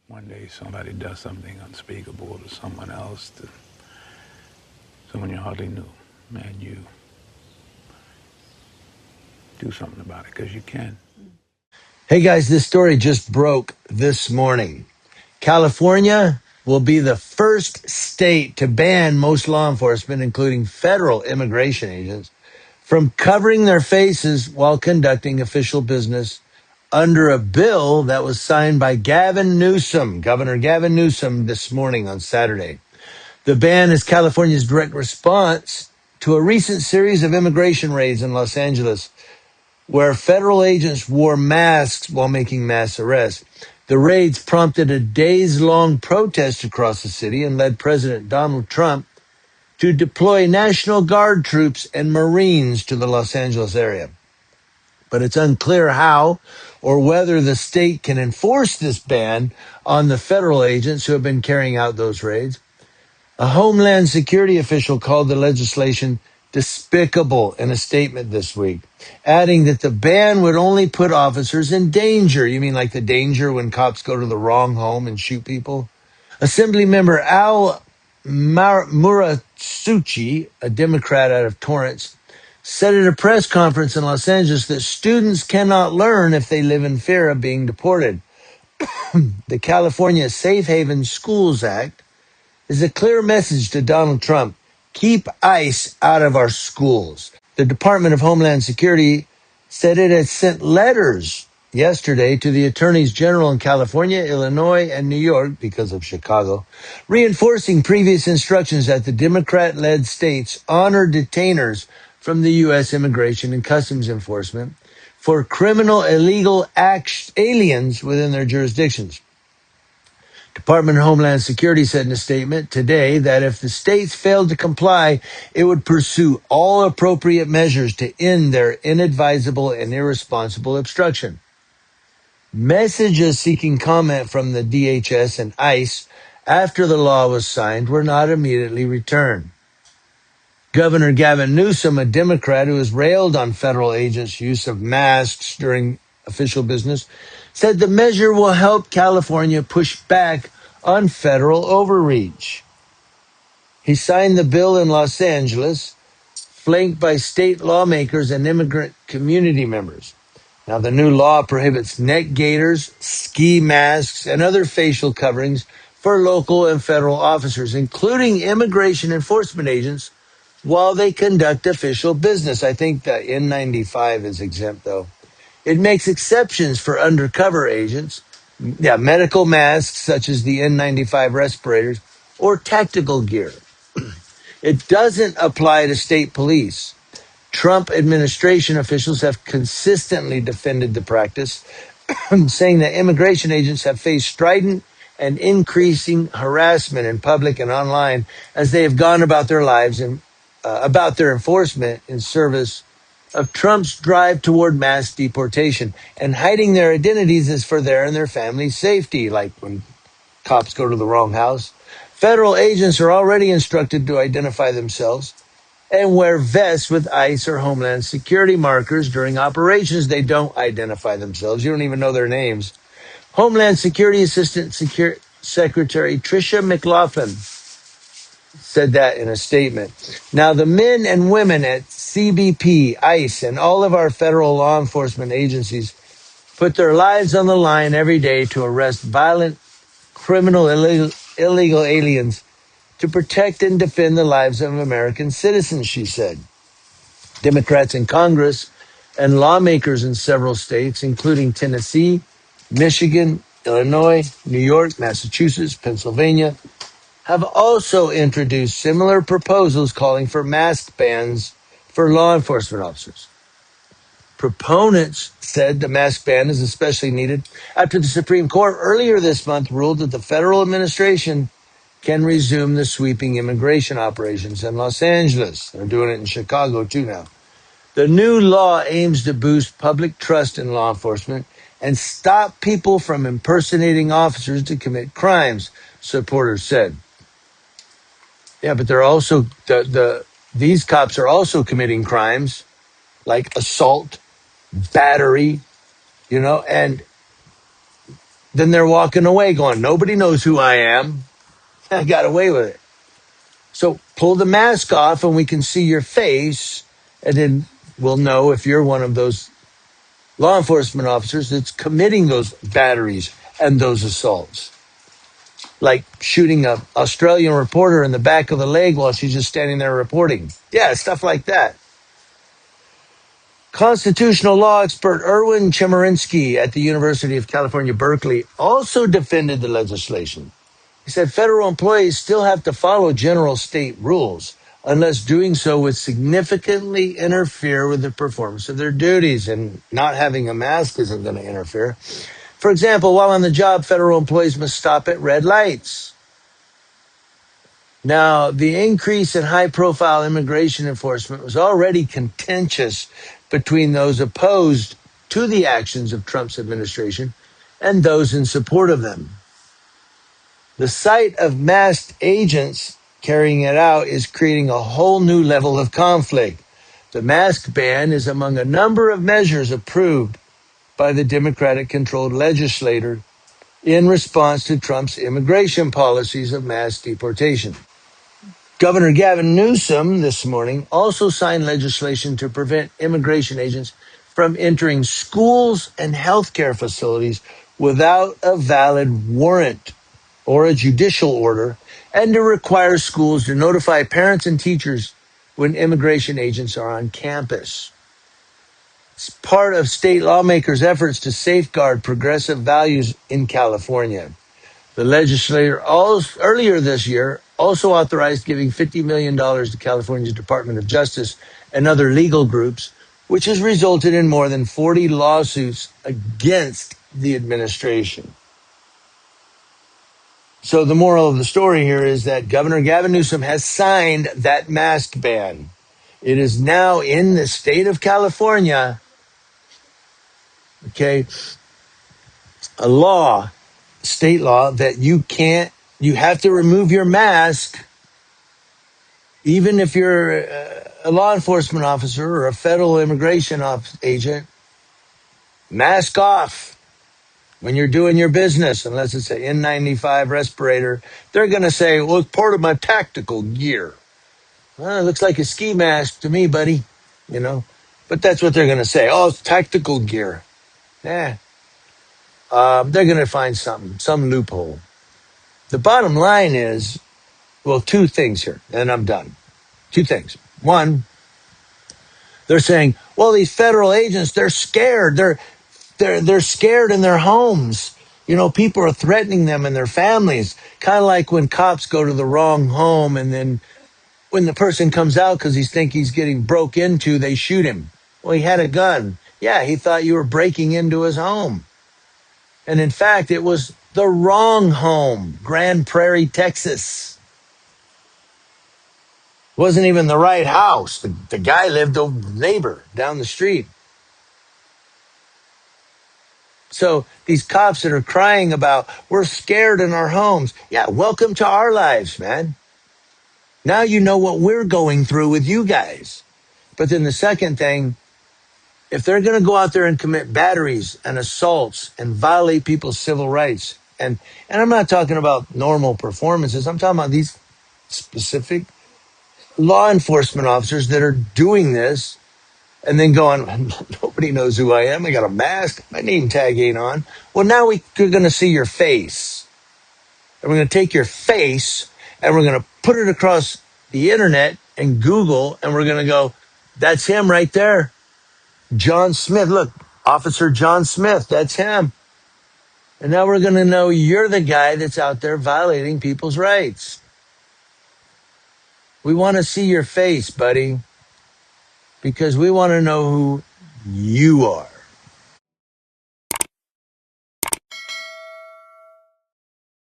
one day somebody does something unspeakable to someone else, to someone you hardly knew, and you do something about it because you can. Hey guys, this story just broke this morning. California will be the first state to ban most law enforcement, including federal immigration agents, from covering their faces while conducting official business under a bill that was signed by Gavin Newsom, Governor Gavin Newsom, this morning on Saturday. The ban is California's direct response to a recent series of immigration raids in Los Angeles, where federal agents wore masks while making mass arrests. The raids prompted a days-long protest across the city and led President Donald Trump to deploy National Guard troops and Marines to the Los Angeles area. But it's unclear how or whether the state can enforce this ban on the federal agents who have been carrying out those raids. A Homeland Security official called the legislation despicable in a statement this week, adding that the ban would only put officers in danger. You mean like the danger when cops go to the wrong home and shoot people? Assemblymember Al Murasuchi, a Democrat out of Torrance, said at a press conference in Los Angeles that students cannot learn if they live in fear of being deported. The California Safe Haven Schools Act is a clear message to Donald Trump. Keep ICE out of our schools. The Department of Homeland Security said it had sent letters yesterday to the attorneys general in California, Illinois, and New York, because of Chicago, reinforcing previous instructions that the Democrat-led states honor detainers from the U.S. Immigration and Customs Enforcement for criminal illegal aliens within their jurisdictions. Department of Homeland Security said in a statement today that if the states failed to comply, it would pursue all appropriate measures to end their inadvisable and irresponsible obstruction. Messages seeking comment from the DHS and ICE after the law was signed were not immediately returned. Governor Gavin Newsom, a Democrat who has railed on federal agents' use of masks during official business, said the measure will help California push back on federal overreach. He signed the bill in Los Angeles, flanked by state lawmakers and immigrant community members. Now, the new law prohibits neck gaiters, ski masks, and other facial coverings for local and federal officers, including immigration enforcement agents, while they conduct official business. I think the N95 is exempt, though. It makes exceptions for undercover agents, medical masks such as the N95 respirators, or tactical gear. It doesn't apply to state police. Trump administration officials have consistently defended the practice, saying that immigration agents have faced strident and increasing harassment in public and online as they have gone about their lives and about their enforcement in service of Trump's drive toward mass deportation, and hiding their identities is for their and their family's safety, like when cops go to the wrong house. Federal agents are already instructed to identify themselves and wear vests with ICE or Homeland Security markers during operations. They don't identify themselves. You don't even know their names. Homeland Security Assistant Secretary Tricia McLaughlin said that in a statement. Now, the men and women at CBP, ICE, and all of our federal law enforcement agencies put their lives on the line every day to arrest violent, criminal, illegal aliens to protect and defend the lives of American citizens, she said. Democrats in Congress and lawmakers in several states, including Tennessee, Michigan, Illinois, New York, Massachusetts, Pennsylvania, have also introduced similar proposals calling for mask bans for law enforcement officers. Proponents said the mask ban is especially needed after the Supreme Court earlier this month ruled that the federal administration can resume the sweeping immigration operations in Los Angeles. They're doing it in Chicago too now. The new law aims to boost public trust in law enforcement and stop people from impersonating officers to commit crimes, supporters said. Yeah, but they're also these cops are also committing crimes like assault, battery, and then they're walking away going, nobody knows who I am. I got away with it. So pull the mask off and we can see your face, and then we'll know if you're one of those law enforcement officers that's committing those batteries and those assaults. Like shooting an Australian reporter in the back of the leg while she's just standing there reporting. Yeah, stuff like that. Constitutional law expert Erwin Chemerinsky at the University of California, Berkeley, also defended the legislation. He said federal employees still have to follow general state rules unless doing so would significantly interfere with the performance of their duties, and not having a mask isn't going to interfere. For example, while on the job, federal employees must stop at red lights. Now, the increase in high-profile immigration enforcement was already contentious between those opposed to the actions of Trump's administration and those in support of them. The sight of masked agents carrying it out is creating a whole new level of conflict. The mask ban is among a number of measures approved by the Democratic-controlled legislature in response to Trump's immigration policies of mass deportation. Governor Gavin Newsom this morning also signed legislation to prevent immigration agents from entering schools and healthcare facilities without a valid warrant or a judicial order, and to require schools to notify parents and teachers when immigration agents are on campus. It's part of state lawmakers' efforts to safeguard progressive values in California. The legislature earlier this year also authorized giving $50 million to California's Department of Justice and other legal groups, which has resulted in more than 40 lawsuits against the administration. So the moral of the story here is that Governor Gavin Newsom has signed that mask ban. It is now in the state of California, okay, a law, state law, that you have to remove your mask even if you're a law enforcement officer or a federal immigration agent. Mask off when you're doing your business, unless it's an N95 respirator. They're going to say, well, it's part of my tactical gear. Well, it looks like a ski mask to me, buddy, But that's what they're going to say. Oh, it's tactical gear. They're going to find some loophole. The bottom line is, well, two things here, and I'm done. Two things. One, they're saying, well, these federal agents, they're scared. They're scared in their homes. People are threatening them and their families. Kind of like when cops go to the wrong home, and then when the person comes out because he's getting broke into, they shoot him. Well, he had a gun. Yeah, he thought you were breaking into his home. And in fact, it was the wrong home, Grand Prairie, Texas. Wasn't even the right house. The guy lived a neighbor down the street. So these cops that are crying about, we're scared in our homes. Yeah, welcome to our lives, man. Now you know what we're going through with you guys. But then the second thing, if they're going to go out there and commit batteries and assaults and violate people's civil rights, and I'm not talking about normal performances, I'm talking about these specific law enforcement officers that are doing this and then going, nobody knows who I am. I got a mask. My name tag ain't on. Well, now we're going to see your face. And we're going to take your face and we're going to put it across the internet and Google, and we're going to go, that's him right there. John Smith. Look, Officer John Smith. That's him. And now we're going to know you're the guy that's out there violating people's rights. We want to see your face, buddy, because we want to know who you are.